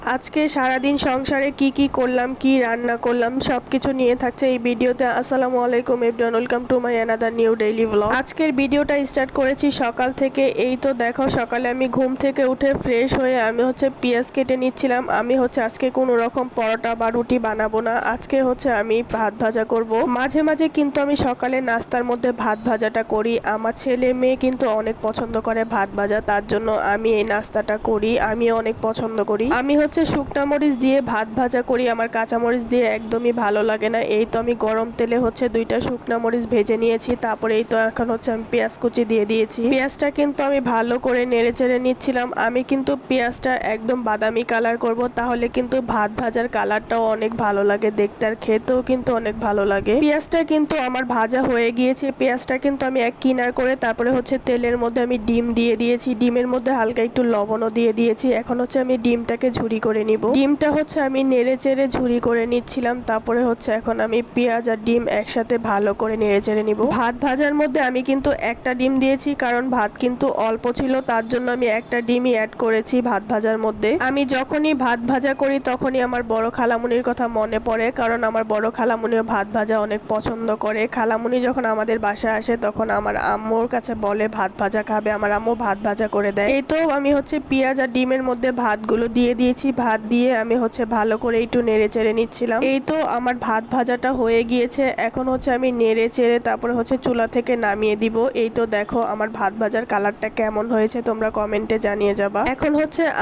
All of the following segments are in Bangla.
আজকে সারাদিন সংসারে কি করলাম, কি রান্না করলাম সবকিছু নিয়ে থাকছে এই ভিডিওতে। আসসালামু আলাইকুম everyone, welcome to my another new daily blog. আজকের ভিডিওটা স্টার্ট করেছি সকাল থেকে। এই তো দেখো, সকালে আমি ঘুম থেকে উঠে ফ্রেশ হয়ে আমি পেঁয়াজ কেটে নিচ্ছিলাম। আমি আজকে কোনো রকম পরোটা বা রুটি বানাবো না, আজকে আমি ভাত ভাজা করব। মাঝে মাঝে কিন্তু আমি সকালে নাস্তার মধ্যে ভাত ভাজাটা করি। আমার ছেলে মেয়ে কিন্তু অনেক পছন্দ করে ভাত ভাজা, তার জন্য আমি এই নাস্তাটা করি। আমি অনেক পছন্দ করি। আমি শুকনা মরিচ দিয়ে ভাত ভাজা করি, আমার কাঁচা মরিচ দিয়ে একদমই ভালো লাগে না। এই তো আমি গরম তেলে দুইটা শুকনা মরিচ ভেজে নিয়েছি। তারপরে এই তো এখন আমি পেঁয়াজ কুচি দিয়ে দিয়েছি। পেঁয়াজটা কিন্তু আমি ভালো করে নেড়ে চেড়ে নিচ্ছিলাম। আমি কিন্তু পেঁয়াজটা একদম বাদামি কালার করব, তাহলে কিন্তু ভাত ভাজার কালারটাও অনেক ভালো লাগে দেখতে, আর খেতেও কিন্তু অনেক ভালো লাগে। পেঁয়াজটা কিন্তু আমার ভাজা হয়ে গিয়েছে। পেঁয়াজটা কিন্তু আমি এক কিনার করে তারপরে তেলের মধ্যে আমি ডিম দিয়ে দিয়েছি। ডিমের মধ্যে হালকা একটু লবণও দিয়ে দিয়েছি। এখন আমি ডিমটাকে ঝুরি করে নিব। ডিমটা আমি নেড়ে চেড়ে ঝুরি করে নিচ্ছিলাম। তারপরে এখন আমি পেঁয়াজ আর ডিম একসাথে ভালো করে নেড়ে চেড়ে নিব। ভাত ভাজার মধ্যে আমি কিন্তু একটা ডিম দিয়েছি, কারণ ভাত কিন্তু অল্প ছিল, তার জন্য আমি একটা ডিমই অ্যাড করেছি ভাত ভাজার মধ্যে। আমি যখনই ভাত ভাজা করি তখনই আমার বড় খালামুনির কথা মনে পড়ে, কারণ আমার বড় খালামুনিও ভাত ভাজা অনেক পছন্দ করে। খালামুনি যখন আমাদের বাসায় আসে তখন আমার আম্মুর কাছে বলে ভাত ভাজা খাবে, আমার আম্মু ভাত ভাজা করে দেয়। এই তো আমি পেঁয়াজ আর ডিমের মধ্যে ভাতগুলো দিয়ে দিয়েছি। ভাত দিয়ে আমি ভালো করে একটু নেড়ে চেড়ে নিচ্ছিলাম। এই তো আমার ভাত ভাজাটা হয়ে গিয়েছে। এখন আমি নেড়ে চেড়ে তারপরে চুলা থেকে নামিয়ে দিব। এই তো দেখো আমার ভাত ভাজার কালারটা কেমন হয়েছে, তোমরা কমেন্টে জানিয়ে যাবা। এখন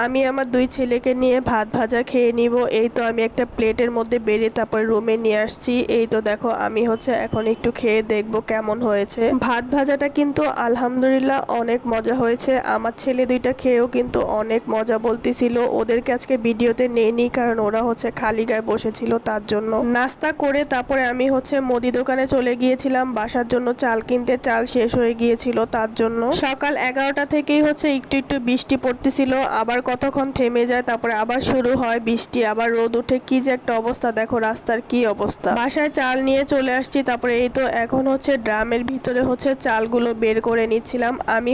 আমি আমার দুই ছেলেকে নিয়ে ভাত ভাজা খেয়ে নিব। এই তো আমি একটা প্লেটের মধ্যে বেড়ে তারপরে রুমে নিয়ে আসছি। এই তো দেখো আমি এখন একটু খেয়ে দেখব কেমন হয়েছে। ভাত ভাজাটা কিন্তু আলহামদুলিল্লাহ অনেক মজা হয়েছে। আমার ছেলে দুইটা খেয়েও কিন্তু অনেক মজা বলতেছিল। ওদেরকে আজকে ভিডিওতে নেইনি, কারণ ওরা খালি গায়ে বসেছিল, তার জন্য। নাস্তা করে তারপরে আমি মুদি দোকানে চলে গিয়েছিলাম বাসার জন্য চাল কিনতে। চাল শেষ হয়ে গিয়েছিল, তার জন্য। সকাল 11টা থেকেই একটু একটু বৃষ্টি পড়তেছিল, আবার কতক্ষণ থেমে যায়, তারপরে আবার শুরু হয় বৃষ্টি, আবার রোদ উঠে। কি যে একটা অবস্থা, দেখো রাস্তার কি অবস্থা। বাসায় চাল নিয়ে চলে আসছি। তারপরে এই তো এখন ড্রামের ভিতরে চালগুলো বের করে নিচ্ছিলাম। আমি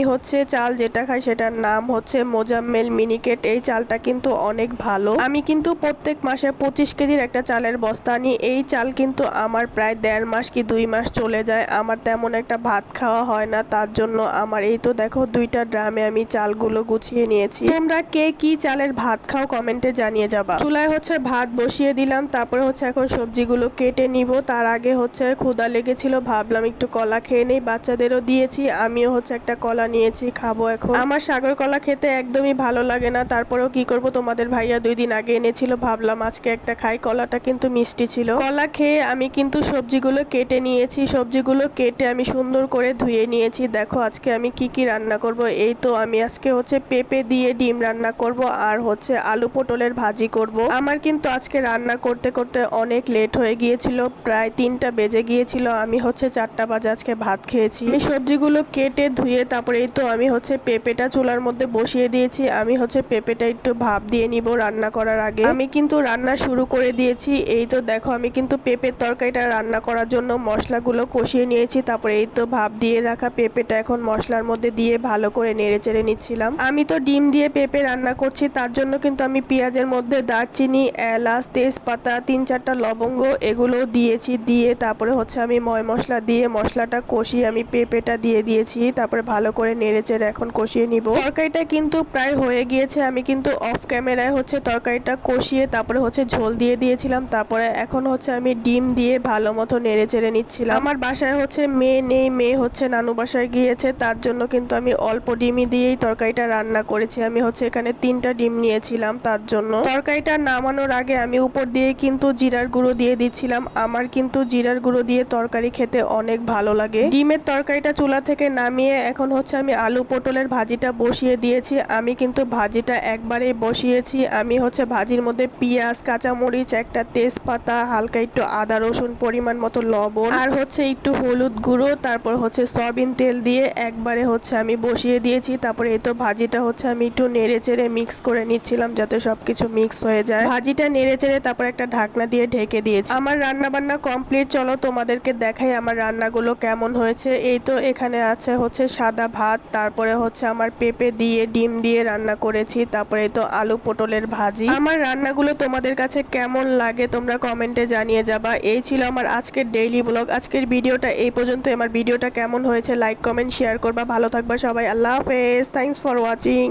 চাল যেটা খাই সেটার নাম মোজাম্মেল মিনিকেট। এই চালটা কিন্তু অনেক ভালো। আমি কিন্তু প্রত্যেক মাসে 25 কেজির একটা চালের বস্তা আনি। এই চাল কিন্তু আমার প্রায় 1.5 মাস কি 2 মাস চলে যায়। আমার তেমন একটা ভাত খাওয়া হয় না, তার জন্য আমার এই তো দেখো দুইটা ড্রামে আমি চালগুলো গুছিয়ে নিয়েছি। তোমরা কে কি চালের ভাত খাও কমেন্টে জানিয়ে যাবা। চুলায় ভাত বসিয়ে দিলাম। তারপরে এখন সবজিগুলো কেটে নিব। তার আগে ক্ষুধা লেগেছিল, ভাবলাম একটু কলা খেয়ে নেই। বাচ্চাদেরও দিয়েছি, আমিও একটা কলা নিয়েছি, খাবো এখন। আমার সাগর কলা খেতে একদমই ভালো লাগে না, তারপরেও কি করব, তোমাদের ভাইয়া 2 দিন আগে এনেছিল, ভাবলাম আজকে একটা খাই। কলাটা কিন্তু মিষ্টি ছিল। কলা খেয়ে আমি কিন্তু সবজিগুলো কেটে নিয়েছি। সবজিগুলো কেটে আমি সুন্দর করে ধুয়ে নিয়েছি। দেখো আজকে আমি কি রান্না করব। এই তো আমি আজকে পেঁপে দিয়ে ডিম রান্না করব, আর আলু পটলের ভাজি করব। আমার কিন্তু আজকে রান্না করতে করতে অনেক লেট হয়ে গিয়েছিল, প্রায় 3টা বেজে গিয়েছিল। আমি 4টা বাজে আজকে ভাত খেয়েছি। আমি সবজিগুলো কেটে ধুয়ে তারপরে এই তো আমি পেঁপেটা চুলার মধ্যে বসিয়ে দিয়েছি। আমি পেঁপেটা একটু ভাপ দিয়ে নিব রান্না করার আগে। আমি কিন্তু রান্না শুরু করে দিয়েছি। এই তো দেখো আমি কিন্তু পেঁপের তরকারিটা রান্না করার জন্য মশলাগুলো কষিয়ে নিয়েছি। তারপরে এই তো ভাপ দিয়ে রাখা পেঁপেটা এখন মশলার মধ্যে দিয়ে ভালো করে নেড়ে চেড়ে নিচ্ছিলাম। আমি তো ডিম দিয়ে পেঁপে রান্না করছি, তার জন্য কিন্তু আমি পেঁয়াজের মধ্যে দারচিনি, এলাচ, তেজপাতা, 3-4টা লবঙ্গ এগুলো দিয়েছি। দিয়ে তারপরে আমি ময় মশলা দিয়ে মশলাটা কষিয়ে আমি পেঁপেটা দিয়ে দিয়েছি। তারপরে ভালো করে নেড়ে চেড়ে এখন কষিয়ে নিব। তরকারিটা কিন্তু প্রায় হয়ে গিয়েছে। আমি কিন্তু অফ ক্যামেরায় তরকারিটা কষিয়ে তারপরে ঝোল দিয়ে দিয়েছিলাম। তারপরে এখন আমি ডিম দিয়ে ভালো মতো নেড়ে চেড়ে নিচ্ছিলাম। আমার বাসায় মেয়ে নেই, মেয়ে নানু বাসায় গিয়েছে, তার জন্য কিন্তু আমি অল্প ডিমই দিয়েই তরকারিটা রান্না করেছি। আমি এখানে 3টা ডিম নিয়েছিলাম, তার জন্য। তরকারিটা নামানোর আগে আমি উপর দিয়ে কিন্তু জিরার গুঁড়ো দিয়ে দিচ্ছিলাম। আমার কিন্তু জিরার গুঁড়ো দিয়ে তরকারি খেতে অনেক ভালো লাগে। ডিমের তরকারিটা চুলা থেকে নামিয়ে এখন আমি আলু পটলের ভাজিটা বসিয়ে দিয়েছি। আমি কিন্তু ভাজিটা একবারেই বসিয়েছি। আমি ভাজির মধ্যে পেঁয়াজ, কাঁচামরিচ, একটা তেজপাতা, হালকা একটু আদা রসুন, পরিমাণ মতো লবণ, আর একটু হলুদ গুঁড়ো, তারপর সয়াবিন তেল দিয়ে একবারে আমি বসিয়ে দিয়েছি। তারপরে এই তো ভাজিটা আমি একটু নেড়ে চেড়ে মিক্স করে নিচ্ছিলাম, যাতে সবকিছু মিক্স হয়ে যায়। ভাজিটা নেড়ে চেড়ে তারপর একটা ঢাকনা দিয়ে ঢেকে দিয়েছি। আমার রান্না বান্না কমপ্লিট। চলো তোমাদেরকে দেখাই আমার রান্নাগুলো কেমন হয়েছে। এই তো এখানে আছে সাদা ভাত, তারপরে আমার পেঁপে দিয়ে ডিম দিয়ে রান্না করেছি। তারপরে তো আলু পটলের পটলের ভাজি। আমার রান্নাগুলো তোমাদের কাছে কেমন লাগে তোমরা কমেন্টে জানিয়ে যাবা। এই ছিল আমার আজকের ডেইলি ব্লগ। আজকের ভিডিওটা এই পর্যন্ত। আমার ভিডিওটা কেমন হয়েছে লাইক কমেন্ট শেয়ার করবা। ভালো থাকবা সবাই। আল্লাহ হাফেজ। Thanks for watching.